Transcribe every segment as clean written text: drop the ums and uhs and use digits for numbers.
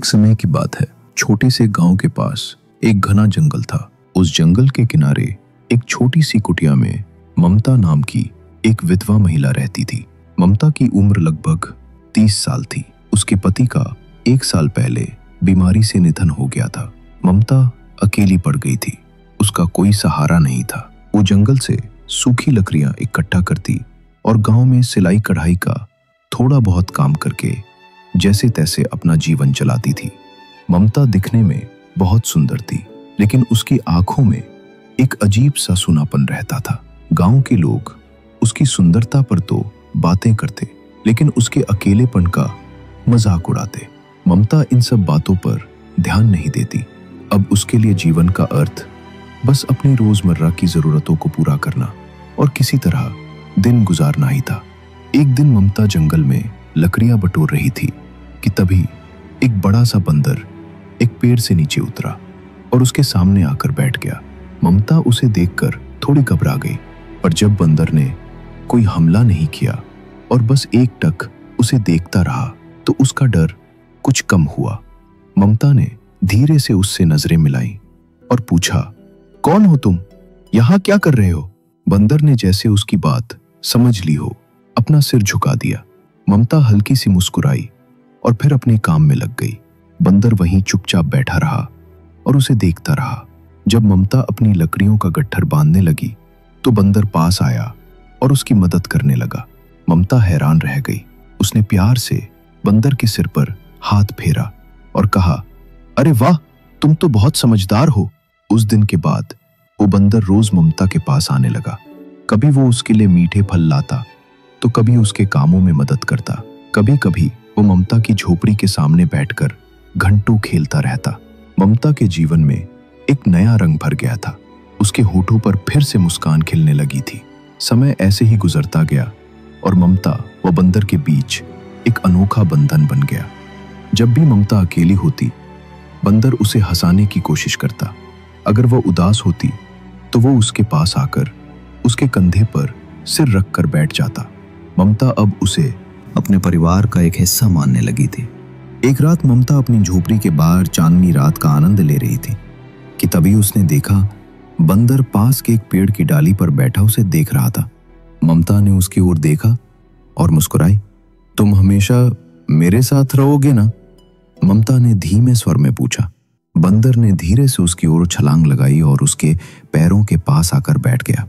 एक समय की बात है। छोटे से गांव के पास एक घना जंगल था। उस जंगल के किनारे एक छोटी सी कुटिया में ममता नाम की एक विधवा महिला रहती थी। ममता की उम्र लगभग 30 साल थी। उसके पति का 1 साल पहले बीमारी से निधन हो गया था। ममता अकेली पड़ गई थी। उसका कोई सहारा नहीं था। वो जंगल से सूखी लकड़ियां इकट्ठा करती और गांव में सिलाई कढ़ाई का थोड़ा बहुत काम करके जैसे तैसे अपना जीवन चलाती थी। ममता दिखने में बहुत सुंदर थी, लेकिन उसकी आंखों में एक अजीब सा सुनापन रहता था। गांव के लोग उसकी सुंदरता पर तो बातें करते, लेकिन उसके अकेलेपन का मजाक उड़ाते। ममता इन सब बातों पर ध्यान नहीं देती। अब उसके लिए जीवन का अर्थ बस अपनी रोजमर्रा की जरूरतों को पूरा करना और किसी तरह दिन गुजारना ही था। एक दिन ममता जंगल में लकड़ियां बटोर रही थी कि तभी एक बड़ा सा बंदर एक पेड़ से नीचे उतरा और उसके सामने आकर बैठ गया। ममता उसे देखकर थोड़ी घबरा गई, पर जब बंदर ने कोई हमला नहीं किया और बस एकटक उसे देखता रहा तो उसका डर कुछ कम हुआ। ममता ने धीरे से उससे नजरें मिलाई और पूछा, कौन हो तुम? यहां क्या कर रहे हो? बंदर ने जैसे उसकी बात समझ ली हो अपना सिर झुका दिया। ममता हल्की सी मुस्कुराई और फिर अपने काम में लग गई। बंदर वहीं चुपचाप बैठा रहा और उसे देखता रहा। जब ममता अपनी लकड़ियों का गट्ठर बांधने लगी तो बंदर पास आया और उसकी मदद करने लगा। ममता हैरान रह गई। उसने प्यार से बंदर के सिर पर हाथ फेरा और कहा, अरे वाह, तुम तो बहुत समझदार हो। उस दिन के बाद वो बंदर रोज ममता के पास आने लगा। कभी वो उसके लिए मीठे फल लाता तो कभी उसके कामों में मदद करता। कभी कभी वो ममता की झोपड़ी के सामने बैठकर घंटों खेलता रहता। ममता के जीवन में एक नया रंग भर गया था। उसके होठों पर फिर से मुस्कान खिलने लगी थी। समय ऐसे ही गुजरता गया और ममता व बंदर के बीच एक अनोखा बंधन बन गया। जब भी ममता अकेली होती, बंदर उसे हंसाने की कोशिश करता। अगर वह उदास होती तो वो उसके पास आकर उसके कंधे पर सिर रखकर बैठ जाता। ममता अब उसे अपने परिवार का एक हिस्सा मानने लगी थी। एक रात ममता अपनी झोपड़ी के बाहर चांदनी रात का आनंद ले रही थी कि तभी उसने देखा बंदर पास के एक पेड़ की डाली पर बैठा उसे देख रहा था। ममता ने उसकी ओर देखा और मुस्कुराई। तुम हमेशा मेरे साथ रहोगे ना? ममता ने धीमे स्वर में पूछा। बंदर ने धीरे से उसकी ओर छलांग लगाई और उसके पैरों के पास आकर बैठ गया।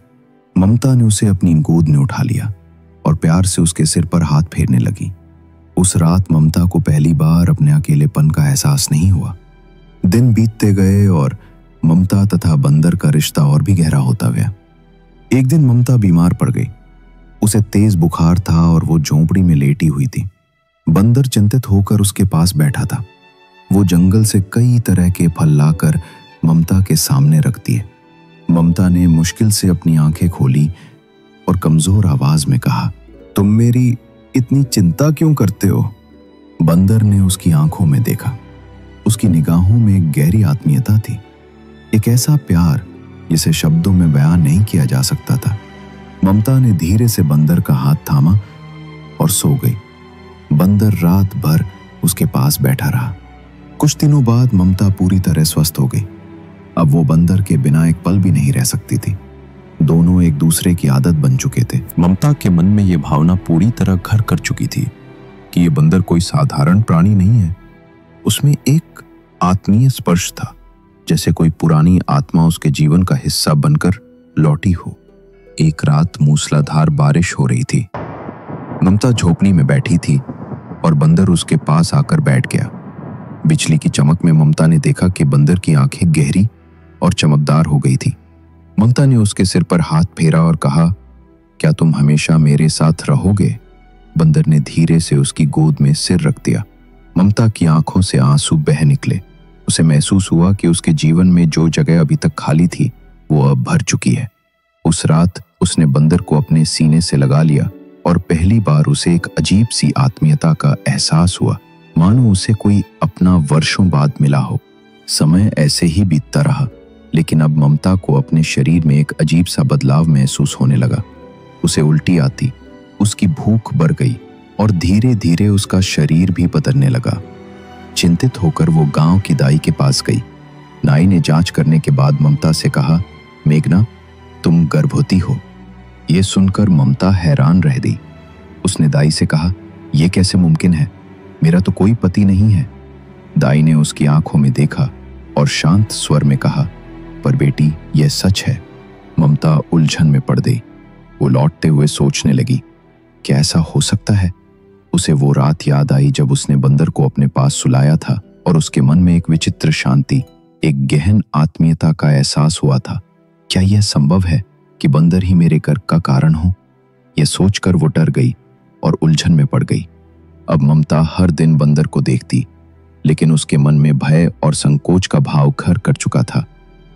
ममता ने उसे अपनी गोद में उठा लिया और प्यार से उसके सिर पर हाथ फेरने लगी। उस रात ममता को पहली बार अपने अकेलेपन का एहसास नहीं हुआ। दिन बीतते गए और ममता तथा बंदर का रिश्ता और भी गहरा होता गया। एक दिन ममता बीमार पड़ गई। उसे तेज बुखार था और वो झोंपड़ी में लेटी हुई थी। बंदर चिंतित होकर उसके पास बैठा था। वो जंगल से कई तरह के फल लाकर ममता के सामने रख दिए। ममता ने मुश्किल से अपनी आंखें खोली और कमजोर आवाज में कहा, तुम मेरी इतनी चिंता क्यों करते हो? बंदर ने उसकी आंखों में देखा। उसकी निगाहों में एक गहरी आत्मीयता थी, एक ऐसा प्यार जिसे शब्दों में बयान नहीं किया जा सकता था। ममता ने धीरे से बंदर का हाथ थामा और सो गई। बंदर रात भर उसके पास बैठा रहा। कुछ दिनों बाद ममता पूरी तरह स्वस्थ हो गई। अब वो बंदर के बिना एक पल भी नहीं रह सकती थी। दोनों एक दूसरे की आदत बन चुके थे। ममता के मन में ये भावना पूरी तरह घर कर चुकी थी कि ये बंदर कोई साधारण प्राणी नहीं है। उसमें एक आत्मीय स्पर्श था, जैसे कोई पुरानी आत्मा उसके जीवन का हिस्सा बनकर लौटी हो। एक रात मूसलाधार बारिश हो रही थी। ममता झोपड़ी में बैठी थी और बंदर उसके पास आकर बैठ गया। बिजली की चमक में ममता ने देखा कि बंदर की आंखें गहरी और चमकदार हो गई थी। ममता ने उसके सिर पर हाथ फेरा और कहा, क्या तुम हमेशा मेरे साथ रहोगे? बंदर ने धीरे से उसकी गोद में सिर रख दिया। ममता की आंखों से आंसू बह निकले। उसे महसूस हुआ कि उसके जीवन में जो जगह अभी तक खाली थी वो अब भर चुकी है। उस रात उसने बंदर को अपने सीने से लगा लिया और पहली बार उसे एक अजीब सी आत्मीयता का एहसास हुआ, मानो उसे कोई अपना वर्षों बाद मिला हो। समय ऐसे ही बीतता रहा, लेकिन अब ममता को अपने शरीर में एक अजीब सा बदलाव महसूस होने लगा। उसे उल्टी आती, उसकी भूख बढ़ गई और धीरे धीरे उसका शरीर भी बदलने लगा। चिंतित होकर वो गांव की दाई के पास गई। नाई ने जांच करने के बाद ममता से कहा, मेघना, तुम गर्भवती हो। ये सुनकर ममता हैरान रह गई। उसने दाई से कहा, यह कैसे मुमकिन है? मेरा तो कोई पति नहीं है। दाई ने उसकी आंखों में देखा और शांत स्वर में कहा, पर बेटी, यह सच है। ममता उलझन में पड़ गई। वो लौटते हुए सोचने लगी, क्या ऐसा हो सकता है? उसे वो रात याद आई जब उसने बंदर को अपने पास सुलाया था और उसके मन में एक विचित्र शांति, एक गहन आत्मीयता का एहसास हुआ था। क्या यह संभव है कि बंदर ही मेरे गर्भ का कारण हो? यह सोचकर वो डर गई और उलझन में पड़ गई। अब ममता हर दिन बंदर को देखती, लेकिन उसके मन में भय और संकोच का भाव घर कर चुका था।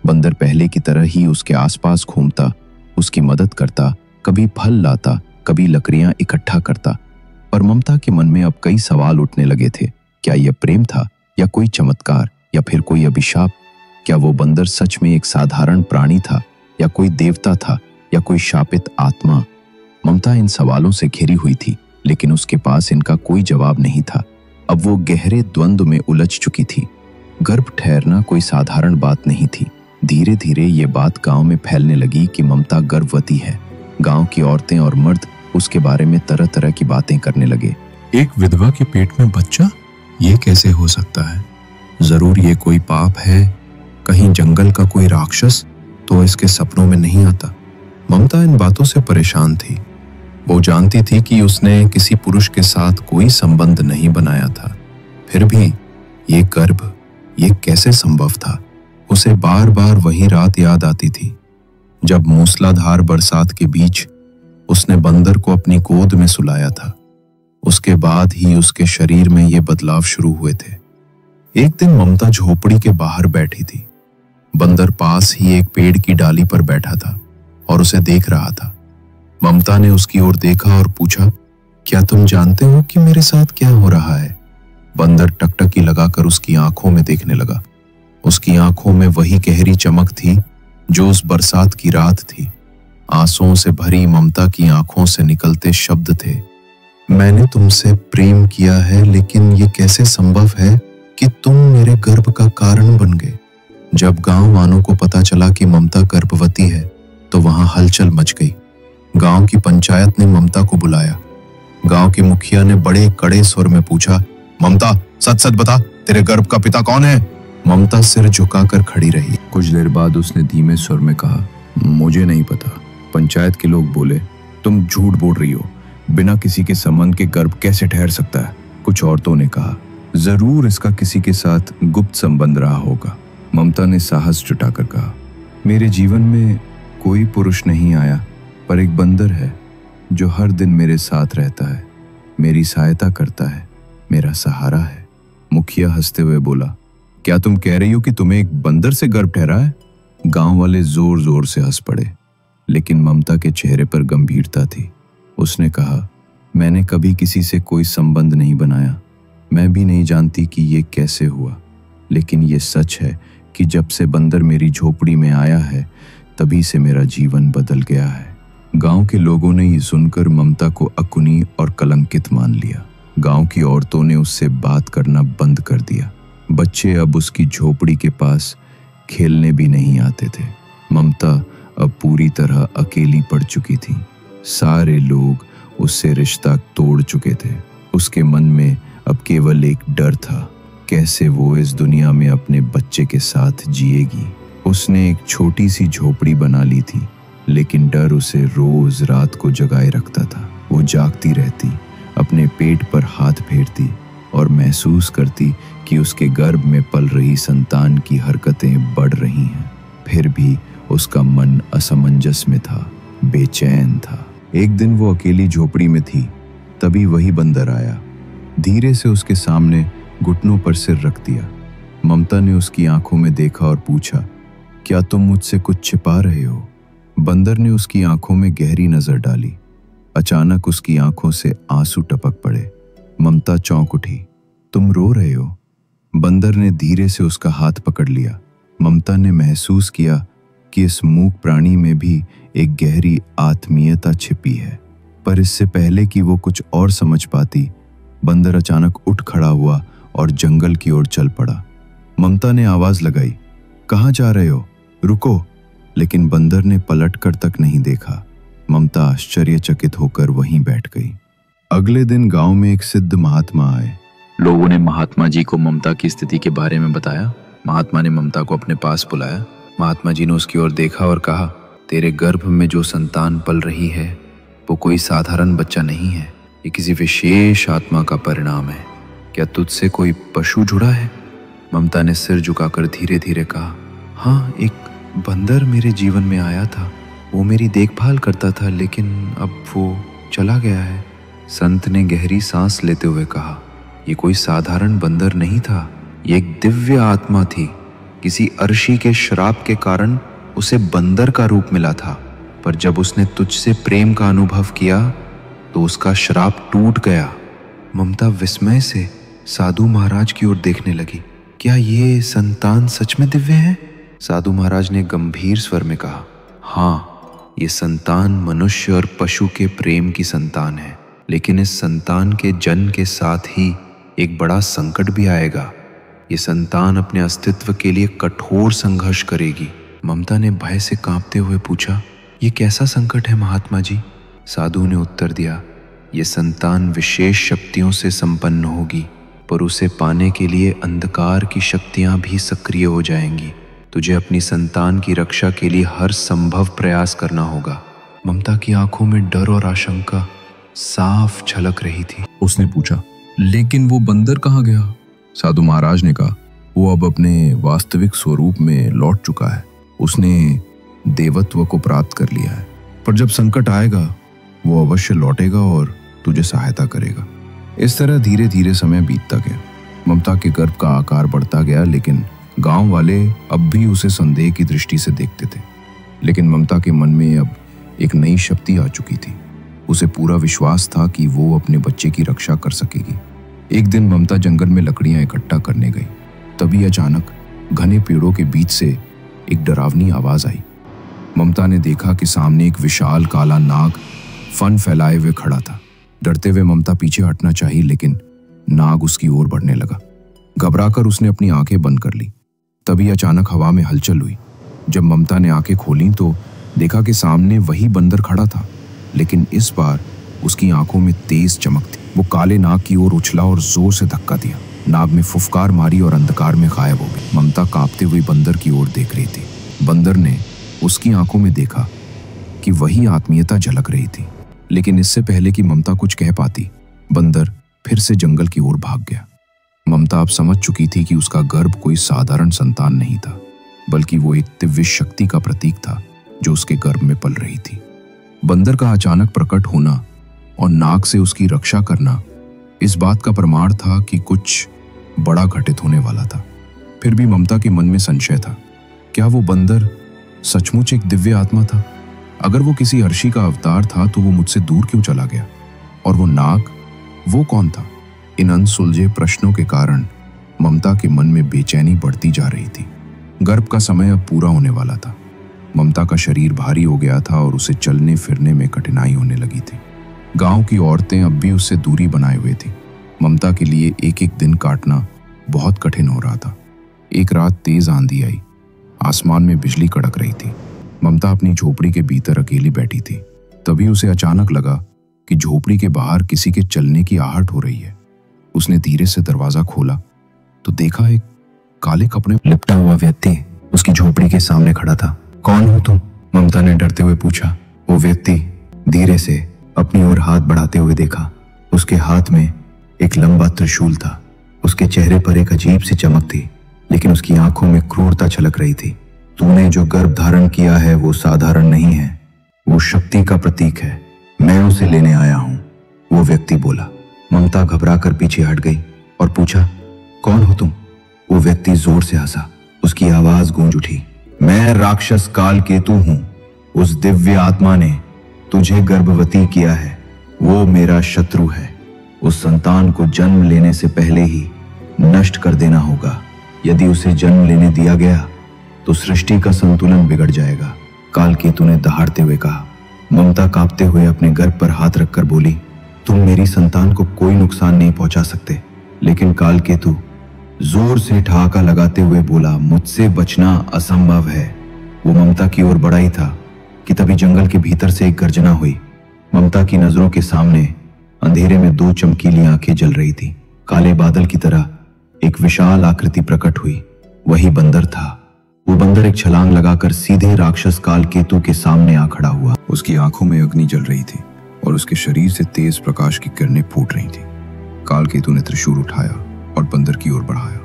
बंदर पहले की तरह ही उसके आसपास घूमता, उसकी मदद करता, कभी फल लाता, कभी लकड़ियां इकट्ठा करता। पर ममता के मन में अब कई सवाल उठने लगे थे। क्या यह प्रेम था, या कोई चमत्कार, या फिर कोई अभिशाप? क्या वो बंदर सच में एक साधारण प्राणी था, या कोई देवता था, या कोई शापित आत्मा? ममता इन सवालों से घिरी हुई थी, लेकिन उसके पास इनका कोई जवाब नहीं था। अब वो गहरे द्वंद्व में उलझ चुकी थी। गर्भ ठहरना कोई साधारण बात नहीं थी। धीरे धीरे ये बात गांव में फैलने लगी कि ममता गर्भवती है। गांव की औरतें और मर्द उसके बारे में तरह तरह की बातें करने लगे। एक विधवा के पेट में बच्चा, ये कैसे हो सकता है? जरूर ये कोई पाप है। कहीं जंगल का कोई राक्षस तो इसके सपनों में नहीं आता। ममता इन बातों से परेशान थी। वो जानती थी कि उसने किसी पुरुष के साथ कोई संबंध नहीं बनाया था, फिर भी ये गर्भ, ये कैसे संभव था? उसे बार बार वही रात याद आती थी जब मूसलाधार बरसात के बीच उसने बंदर को अपनी गोद में सुलाया था। उसके बाद ही उसके शरीर में ये बदलाव शुरू हुए थे। एक दिन ममता झोपड़ी के बाहर बैठी थी। बंदर पास ही एक पेड़ की डाली पर बैठा था और उसे देख रहा था। ममता ने उसकी ओर देखा और पूछा, क्या तुम जानते हो कि मेरे साथ क्या हो रहा है? बंदर टकटकी लगाकर उसकी आंखों में देखने लगा। उसकी आंखों में वही गहरी चमक थी जो उस बरसात की रात थी। आंसुओं से भरी ममता की आंखों से निकलते शब्द थे, मैंने तुमसे प्रेम किया है, लेकिन ये कैसे संभव है कि तुम मेरे गर्भ का कारण बन गए। जब गांव वालों को पता चला कि ममता गर्भवती है तो वहां हलचल मच गई। गांव की पंचायत ने ममता को बुलाया। गांव के मुखिया ने बड़े कड़े स्वर में पूछा, ममता, सच सच बता, तेरे गर्भ का पिता कौन है? ममता सिर झुकाकर खड़ी रही। कुछ देर बाद उसने धीमे स्वर में कहा, मुझे नहीं पता। पंचायत के लोग बोले, तुम झूठ बोल रही हो, बिना किसी के संबंध के गर्भ कैसे ठहर सकता है? कुछ औरतों ने कहा, जरूर इसका किसी के साथ गुप्त संबंध रहा होगा। ममता ने साहस जुटाकर कहा, मेरे जीवन में कोई पुरुष नहीं आया, पर एक बंदर है जो हर दिन मेरे साथ रहता है, मेरी सहायता करता है, मेरा सहारा है। मुखिया हंसते हुए बोला, क्या तुम कह रही हो कि तुम्हें एक बंदर से गर्भ ठहरा है? गांव वाले जोर जोर से हंस पड़े, लेकिन ममता के चेहरे पर गंभीरता थी। उसने कहा, मैंने कभी किसी से कोई संबंध नहीं बनाया। मैं भी नहीं जानती कि ये कैसे हुआ, लेकिन ये सच है कि जब से बंदर मेरी झोपड़ी में आया है तभी से मेरा जीवन बदल गया है। गांव के लोगों ने ये सुनकर ममता को अकुनी और कलंकित मान लिया। गांव की औरतों ने उससे बात करना बंद कर दिया। बच्चे अब उसकी झोपड़ी के पास खेलने भी नहीं आते थे। ममता अब पूरी तरह अकेली पड़ चुकी थी। सारे लोग उससे रिश्ता तोड़ चुके थे। उसके मन में अब केवल एक डर था, कैसे वो इस दुनिया में अपने बच्चे के साथ जिएगी। उसने एक छोटी सी झोपड़ी बना ली थी, लेकिन डर उसे रोज रात को जगाए रखता था। वो जागती रहती, अपने पेट पर हाथ फेरती और महसूस करती कि उसके गर्भ में पल रही संतान की हरकतें बढ़ रही हैं। फिर भी उसका मन असमंजस में था, बेचैन था। एक दिन वो अकेली झोपड़ी में थी, तभी वही बंदर आया। धीरे से उसके सामने घुटनों पर सिर रख दिया। ममता ने उसकी आंखों में देखा और पूछा, क्या तुम मुझसे कुछ छिपा रहे हो? बंदर ने उसकी आंखों में गहरी नजर डाली। अचानक उसकी आंखों से आंसू टपक पड़े। ममता चौंक उठी। तुम रो रहे हो? बंदर ने धीरे से उसका हाथ पकड़ लिया। ममता ने महसूस किया कि इस मूक प्राणी में भी एक गहरी आत्मीयता छिपी है। पर इससे पहले कि वो कुछ और समझ पाती, बंदर अचानक उठ खड़ा हुआ और जंगल की ओर चल पड़ा। ममता ने आवाज लगाई, कहाँ जा रहे हो, रुको। लेकिन बंदर ने पलटकर तक नहीं देखा। ममता आश्चर्यचकित होकर वहीं बैठ गई। अगले दिन गांव में एक सिद्ध महात्मा आए। लोगों ने महात्मा जी को ममता की स्थिति के बारे में बताया। महात्मा ने ममता को अपने पास बुलाया। महात्मा जी ने उसकी ओर देखा और कहा, तेरे गर्भ में जो संतान पल रही है वो कोई साधारण बच्चा नहीं है, ये किसी विशेष आत्मा का परिणाम है। क्या तुझसे कोई पशु जुड़ा है? ममता ने सिर झुकाकर धीरे धीरे कहा, हाँ, एक बंदर मेरे जीवन में आया था। वो मेरी देखभाल करता था, लेकिन अब वो चला गया है। संत ने गहरी सांस लेते हुए कहा, ये कोई साधारण बंदर नहीं था, ये एक दिव्य आत्मा थी। किसी अर्षि के श्राप के कारण उसे बंदर का रूप मिला था, पर जब उसने तुझसे प्रेम का अनुभव किया तो उसका श्राप टूट गया। ममता विस्मय से साधु महाराज की ओर देखने लगी। क्या ये संतान सच में दिव्य है? साधु महाराज ने गंभीर स्वर में कहा, हाँ, ये संतान मनुष्य और पशु के प्रेम की संतान है, लेकिन इस संतान के जन्म के साथ ही एक बड़ा संकट भी आएगा। ये संतान अपने अस्तित्व के लिए कठोर संघर्ष करेगी। ममता ने भय से कांपते हुए पूछा, ये कैसा संकट है महात्मा जी? साधु ने उत्तर दिया, ये संतान विशेष शक्तियों से संपन्न होगी, पर उसे पाने के लिए अंधकार की शक्तियां भी सक्रिय हो जाएंगी। तुझे अपनी संतान की रक्षा के लिए हर संभव प्रयास करना होगा। ममता की आंखों में डर और आशंका साफ झलक रही थी। उसने पूछा, लेकिन वो बंदर कहाँ गया? साधु महाराज ने कहा, वो अब अपने वास्तविक स्वरूप में लौट चुका है। उसने देवत्व को प्राप्त कर लिया है, पर जब संकट आएगा वो अवश्य लौटेगा और तुझे सहायता करेगा। इस तरह धीरे धीरे समय बीतता गया। ममता के गर्भ का आकार बढ़ता गया, लेकिन गांव वाले अब भी उसे संदेह की दृष्टि से देखते थे। लेकिन ममता के मन में अब एक नई शक्ति आ चुकी थी। उसे पूरा विश्वास था कि वो अपने बच्चे की रक्षा कर सकेगी। एक दिन ममता जंगल में लकड़ियां इकट्ठा करने गई। तभी अचानक घने पेड़ों के बीच से एक डरावनी आवाज आई। ममता ने देखा कि सामने एक विशाल काला नाग फन फैलाए हुए खड़ा था। डरते हुए ममता पीछे हटना चाही, लेकिन नाग उसकी ओर बढ़ने लगा। घबराकर उसने अपनी आंखें बंद कर ली। तभी अचानक हवा में हलचल हुई। जब ममता ने आंखें खोली तो देखा कि सामने वही बंदर खड़ा था, लेकिन इस बार उसकी आंखों में तेज चमक थी। वो काले नाग की ओर उछला और जोर से धक्का दिया। नाग में फुफकार मारी और अंधकार में गायब हो गई। ममता कांपते हुए बंदर की ओर देख रही थी। बंदर ने उसकी आंखों में देखा कि वही आत्मीयता झलक रही थी, लेकिन इससे पहले कि ममता कुछ कह पाती, बंदर फिर से जंगल की ओर भाग गया। ममता अब समझ चुकी थी कि उसका गर्भ कोई साधारण संतान नहीं था, बल्कि वो एक दिव्य शक्ति का प्रतीक था जो उसके गर्भ में पल रही थी। बंदर का अचानक प्रकट होना और नाग से उसकी रक्षा करना इस बात का प्रमाण था कि कुछ बड़ा घटित होने वाला था। फिर भी ममता के मन में संशय था। क्या वो बंदर सचमुच एक दिव्य आत्मा था? अगर वो किसी अर्षि का अवतार था तो वो मुझसे दूर क्यों चला गया? और वो नाग, वो कौन था? इन अनसुलझे प्रश्नों के कारण ममता के मन में बेचैनी बढ़ती जा रही थी। गर्भ का समय अब पूरा होने वाला था। ममता का शरीर भारी हो गया था और उसे चलने फिरने में कठिनाई होने लगी थी। गांव की औरतें अब भी उससे दूरी बनाए हुए थी। ममता के लिए एक एक दिन काटना बहुत कठिन हो रहा था। एक रात तेज आंधी आई। आसमान में बिजली कड़क रही थी। ममता अपनी झोपड़ी के भीतर अकेली बैठी थी। तभी उसे अचानक लगा कि झोपड़ी के बाहर किसी के चलने की आहट हो रही है। उसने धीरे से दरवाजा खोला तो देखा एक काले कपड़े में लिपटा हुआ व्यक्ति उसकी झोपड़ी के सामने खड़ा था। कौन हो तुम? ममता ने डरते हुए पूछा। वो व्यक्ति धीरे से अपनी ओर हाथ बढ़ाते हुए देखा। उसके हाथ में एक लंबा त्रिशूल था। उसके चेहरे पर एक अजीब सी चमक थी, लेकिन उसकी आंखों में क्रूरता छलक रही थी। तूने जो गर्भ धारण किया है वो साधारण नहीं है, वो शक्ति का प्रतीक है। मैं उसे लेने आया हूं, वो व्यक्ति बोला। ममता घबराकर पीछे हट गई और पूछा, कौन हो तुम? वो व्यक्ति जोर से हंसा। उसकी आवाज गूंज उठी, मैं राक्षस काल केतु हूं। उस दिव्य आत्मा ने तुझे गर्भवती किया है, वो मेरा शत्रु है। उस संतान को जन्म लेने से पहले ही नष्ट कर देना होगा। यदि उसे जन्म लेने दिया गया तो सृष्टि का संतुलन बिगड़ जाएगा, काल केतु ने दहाड़ते हुए कहा। ममता कांपते हुए अपने गर्भ पर हाथ रखकर बोली, तुम मेरी संतान को कोई नुकसान नहीं पहुंचा सकते, लेकिन काल केतु जोर से ठहाका लगाते हुए बोला, मुझसे बचना असंभव है। वो ममता की ओर बढ़ा ही था कि तभी जंगल के भीतर से एक गर्जना हुई। ममता की नजरों के सामने अंधेरे में दो चमकीली आंखें जल रही थी। काले बादल की तरह एक विशाल आकृति प्रकट हुई। वही बंदर था। वो बंदर एक छलांग लगाकर सीधे राक्षस कालकेतु के सामने आ खड़ा हुआ। उसकी आंखों में अग्नि जल रही थी और उसके शरीर से तेज प्रकाश की किरणें फूट रही थी। कालकेतु ने त्रिशूल उठाया और बंदर की ओर बढ़ाया,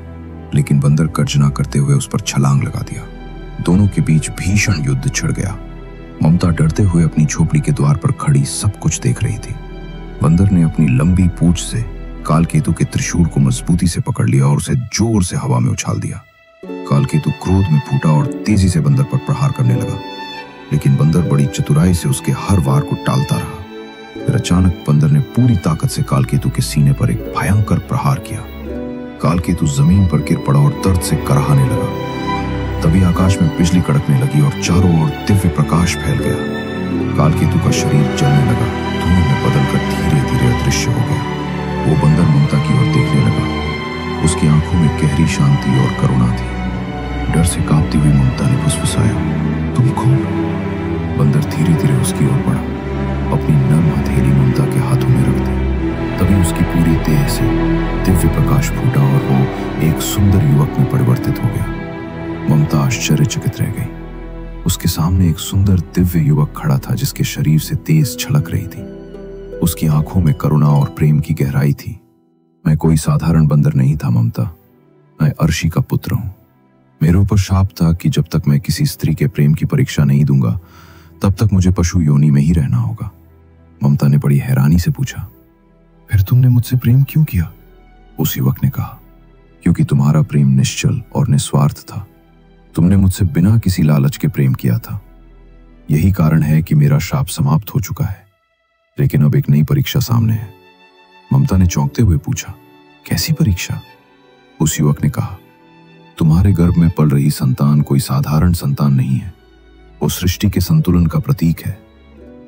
लेकिन बंदर गर्जना करते हुए उस पर छलांग लगा दिया। दोनों के बीच भीषण युद्ध छिड़ गया। ममता डरते हुए अपनी झोपड़ी के द्वार पर खड़ी सब कुछ देख रही थी। बंदर ने अपनी लंबी पूंछ से कालकेतु के त्रिशूल को मजबूती से पकड़ लिया और उसे जोर से हवा में उछाल दिया। कालकेतु क्रोध में फूटा और तेजी से बंदर पर प्रहार करने लगा, लेकिन बंदर बड़ी चतुराई से उसके हर वार को टालता रहा। फिर अचानक बंदर ने पूरी ताकत से कालकेतु के सीने पर एक भयंकर प्रहार किया। कालकेतु जमीन पर गिर पड़ा और दर्द से कराहने लगा। तभी आकाश में बिजली कड़कने लगी और चारों ओर दिव्य प्रकाश फैल गया। कालकेतु का शरीर जलने लगा, धुएं में बदलकर धीरे धीरे अदृश्य हो गया। वो बंदर ममता की ओर देखने लगा। उसकी आंखों में गहरी शांति और करुणा थी। डर से कांपती हुई ममता ने फुसफुसाया, तुम कौन? बंदर धीरे धीरे उसकी ओर बढ़ा, अपनी नर्म हथेली ममता के हाथों में रख दी। तभी उसकी पूरी देह से दिव्य प्रकाश फूटा और वो एक सुंदर युवक में परिवर्तित हो गया। ममता आश्चर्यचकित रह गई। उसके सामने एक सुंदर दिव्य युवक खड़ा था जिसके शरीर से तेज झलक रही थी। उसकी आंखों में करुणा और प्रेम की गहराई थी। मैं कोई साधारण बंदर नहीं था ममता, मैं अर्शी का पुत्र हूं। मेरे ऊपर शाप था कि जब तक मैं किसी स्त्री के प्रेम की परीक्षा नहीं दूंगा तब तक मुझे पशु योनि में ही रहना होगा। ममता ने बड़ी हैरानी से पूछा, फिर तुमने मुझसे प्रेम क्यों किया? उस युवक ने कहा, क्योंकि तुम्हारा प्रेम निश्चल और निस्वार्थ था। तुमने मुझसे बिना किसी लालच के प्रेम किया था। यही कारण है कि मेरा शाप समाप्त हो चुका है, लेकिन अब एक नई परीक्षा सामने है। ममता ने चौंकते हुए पूछा, कैसी परीक्षा? उस युवक ने कहा, तुम्हारे गर्भ में पल रही संतान कोई साधारण संतान नहीं है। वो सृष्टि के संतुलन का प्रतीक है,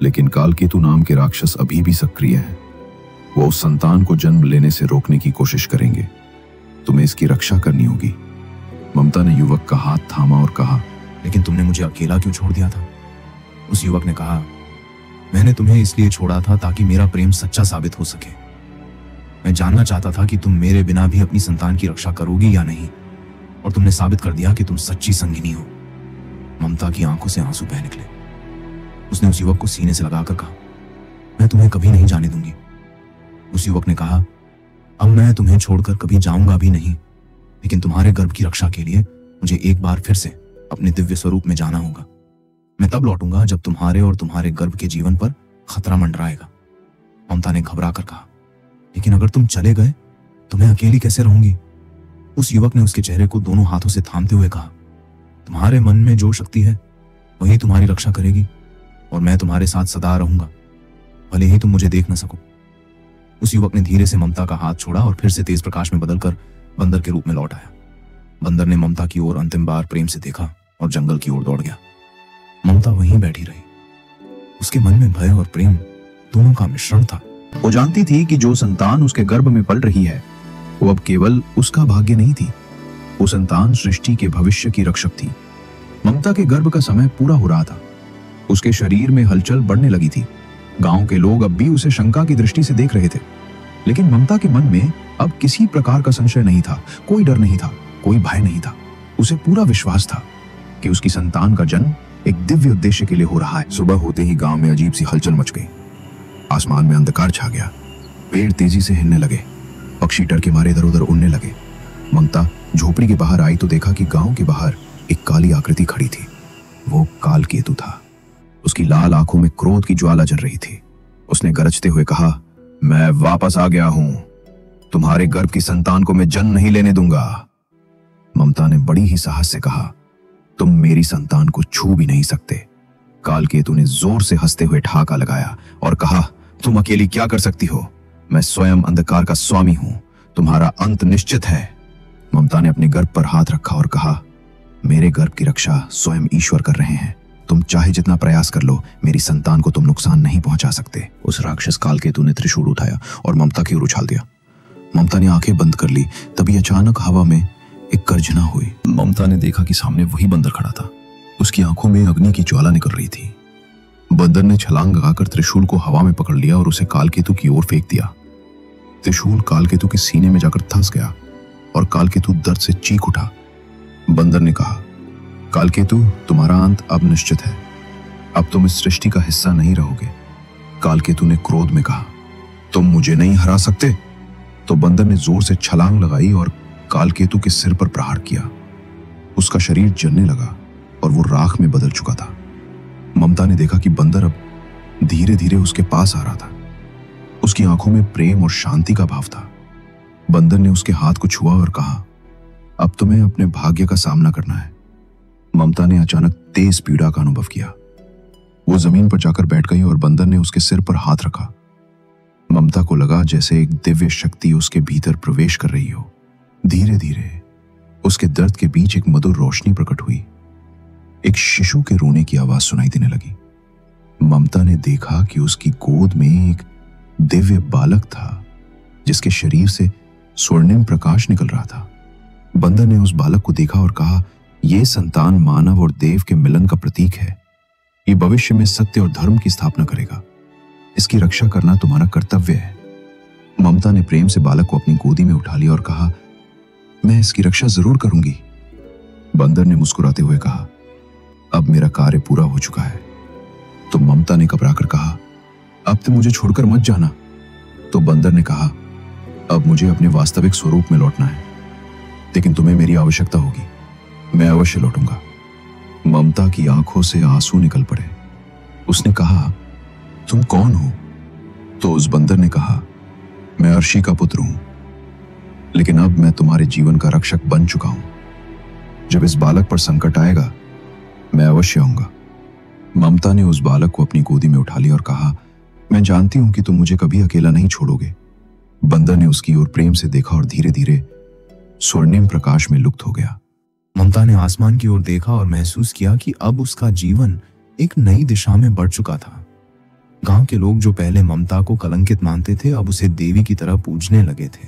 लेकिन कालकेतु नाम के राक्षस अभी भी सक्रिय हैं। वो उस संतान को जन्म लेने से रोकने की कोशिश करेंगे। तुम्हें इसकी रक्षा करनी होगी। ममता ने युवक का हाथ थामा और कहा, लेकिन तुमने मुझे अकेला क्यों छोड़ दिया था? उस युवक ने कहा, मैंने तुम्हें इसलिए छोड़ा था ताकि मेरा प्रेम सच्चा साबित हो सके। मैं जानना चाहता था कि तुम मेरे बिना भी अपनी संतान की रक्षा करोगी या नहीं, और तुमने साबित कर दिया कि तुम सच्ची संगिनी हो। ममता की आंखों से आंसू बह निकले। उसने उस युवक को सीने से लगाकर कहा, मैं तुम्हें कभी नहीं जाने दूंगी। उस युवक ने कहा, अब मैं तुम्हें छोड़कर कभी जाऊंगा भी नहीं, लेकिन तुम्हारे गर्भ की रक्षा के लिए मुझे एक बार फिर से अपने दिव्य स्वरूप में जाना होगा। मैं तब लौटूंगा जब तुम्हारे और तुम्हारे गर्भ के जीवन पर खतरा मंडराएगा। ममता ने घबरा कर कहा, लेकिन अगर तुम चले गए तो मैं अकेली कैसे रहूंगी? उस युवक ने उसके चेहरे को दोनों हाथों से थामते हुए कहा, तुम्हारे मन में जो शक्ति है वही तुम्हारी रक्षा करेगी, और मैं तुम्हारे साथ सदा रहूंगा, भले ही तुम मुझे देख न सको। उस युवक ने धीरे से ममता का हाथ छोड़ा और फिर से तेज प्रकाश में बदलकर बंदर के रूप में लौट आया। बंदर ने ममता की ओर अंतिम बार प्रेम से देखा और जंगल की ओर दौड़ गया। ममता वहीं बैठी रही। उसके मन में भय और प्रेम दोनों का मिश्रण था। वो जानती थी कि जो संतान उसके गर्भ में पल रही है वो अब केवल उसका भाग्य नहीं थी, वो संतान सृष्टि के भविष्य की रक्षक थी। ममता के गर्भ का समय पूरा हो रहा था। उसके शरीर में हलचल बढ़ने लगी थी। गांव के लोग अब भी उसे शंका की दृष्टि से देख रहे थे, लेकिन ममता के मन में अब किसी प्रकार का संशय नहीं था। कोई डर नहीं था, कोई भय नहीं था। उसे पूरा विश्वास था कि उसकी संतान का जन्म एक दिव्य उद्देश्य के लिए हो रहा है। सुबह होते ही गांव में अजीब सी हलचल मच गई। आसमान में अंधकार छा गया। पेड़ तेजी से हिलने लगे, पक्षी डर के मारे इधर उधर उड़ने लगे। ममता झोपड़ी के बाहर आई तो देखा कि गांव के बाहर एक काली आकृति खड़ी थी। वो कालकेतु था। उसकी लाल आंखों में क्रोध की ज्वाला जल रही थी। उसने गरजते हुए कहा, मैं वापस आ गया हूं। तुम्हारे गर्भ की संतान को मैं जन्म नहीं लेने दूंगा। ममता ने बड़ी ही साहस से कहा, तुम मेरी संतान को छू भी नहीं सकते। कालकेतु ने जोर से हंसते हुए ठहाका लगाया और कहा, तुम अकेली क्या कर सकती हो? मैं स्वयं अंधकार का स्वामी हूं। तुम्हारा अंत निश्चित है। ममता ने अपने गर्भ पर हाथ रखा और कहा, मेरे गर्भ की रक्षा स्वयं ईश्वर कर रहे हैं। तुम चाहे जितना प्रयास कर लो, मेरी संतान को तुम नुकसान नहीं पहुंचा सकते। उस राक्षस कालकेतु ने त्रिशूल उठाया और ममता की ओर उछाल दिया। ममता ने आंखें बंद कर ली। तभी अचानक हवा में एक गर्जना हुई। ममता ने देखा कि सामने वही बंदर खड़ा था। उसकी आंखों में अग्नि की ज्वाला निकल रही थी। बंदर ने छलांग लगाकर त्रिशूल को हवा में पकड़ लिया और उसे कालकेतु की ओर फेंक दिया। त्रिशूल कालकेतु के सीने में जाकर धंस गया और कालकेतु दर्द से चीख उठा। बंदर ने कहा, कालकेतु, तुम्हारा अंत अब निश्चित है। अब तुम इस सृष्टि का हिस्सा नहीं रहोगे। कालकेतु ने क्रोध में कहा, तुम मुझे नहीं हरा सकते। तो बंदर ने जोर से छलांग लगाई और कालकेतु के सिर पर प्रहार किया। उसका शरीर जलने लगा और वो राख में बदल चुका था। ममता ने देखा कि बंदर अब धीरे धीरे उसके पास आ रहा था। उसकी आंखों में प्रेम और शांति का भाव था। बंदर ने उसके हाथ को छुआ और कहा, अब तुम्हें अपने भाग्य का सामना करना है। ममता ने अचानक तेज पीड़ा का अनुभव किया। वो जमीन पर जाकर बैठ गई और बंदर ने उसके सिर पर हाथ रखा। ममता को लगा जैसे एक दिव्य शक्ति उसके भीतर प्रवेश कर रही हो। धीरे धीरे उसके दर्द के बीच एक मधुर रोशनी प्रकट हुई। एक शिशु के रोने की आवाज सुनाई देने लगी। ममता ने देखा कि उसकी गोद में एक दिव्य बालक था जिसके शरीर से स्वर्णिम प्रकाश निकल रहा था। बंदर ने उस बालक को देखा और कहा, यह संतान मानव और देव के मिलन का प्रतीक है। ये भविष्य में सत्य और धर्म की स्थापना करेगा। इसकी रक्षा करना तुम्हारा कर्तव्य है। ममता ने प्रेम से बालक को अपनी गोदी में उठा लिया और कहा, मैं इसकी रक्षा जरूर करूंगी। बंदर ने मुस्कुराते हुए कहा, अब मेरा कार्य पूरा हो चुका है। तो ममता ने घबराकर कहा, अब तुम मुझे छोड़कर मत जाना। तो बंदर ने कहा, अब मुझे अपने वास्तविक स्वरूप में लौटना है, लेकिन तुम्हें मेरी आवश्यकता होगी। मैं अवश्य लौटूंगा। ममता की आंखों से आंसू निकल पड़े। उसने कहा, तुम कौन हो? तो उस बंदर ने कहा, मैं अर्शी का पुत्र हूं, लेकिन अब मैं तुम्हारे जीवन का रक्षक बन चुका हूं। जब इस बालक पर संकट आएगा, मैं अवश्य आऊंगा। ममता ने उस बालक को अपनी गोदी में उठा लिया और कहा, मैं जानती हूं कि तुम मुझे कभी अकेला नहीं छोड़ोगे। बंदर ने उसकी ओर प्रेम से देखा और धीरे धीरे स्वर्णिम प्रकाश में लुप्त हो गया। ममता ने आसमान की ओर देखा और महसूस किया कि अब उसका जीवन एक नई दिशा में बढ़ चुका था। गांव के लोग जो पहले ममता को कलंकित मानते थे, अब उसे देवी की तरह पूजने लगे थे।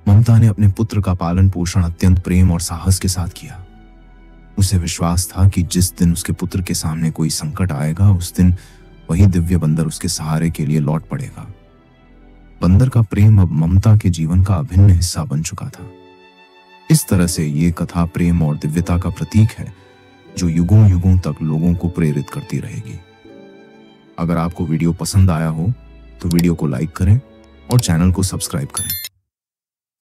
ममता ने अपने पुत्र का पालन पोषण अत्यंत प्रेम और साहस के साथ किया। उसे विश्वास था कि जिस दिन उसके पुत्र के सामने कोई संकट आएगा, उस दिन वही दिव्य बंदर उसके सहारे के लिए लौट पड़ेगा। बंदर का प्रेम अब ममता के जीवन का अभिन्न हिस्सा बन चुका था। इस तरह से ये कथा प्रेम और दिव्यता का प्रतीक है, जो युगों युगों तक लोगों को प्रेरित करती रहेगी। अगर आपको वीडियो पसंद आया हो तो वीडियो को लाइक करें और चैनल को सब्सक्राइब करें।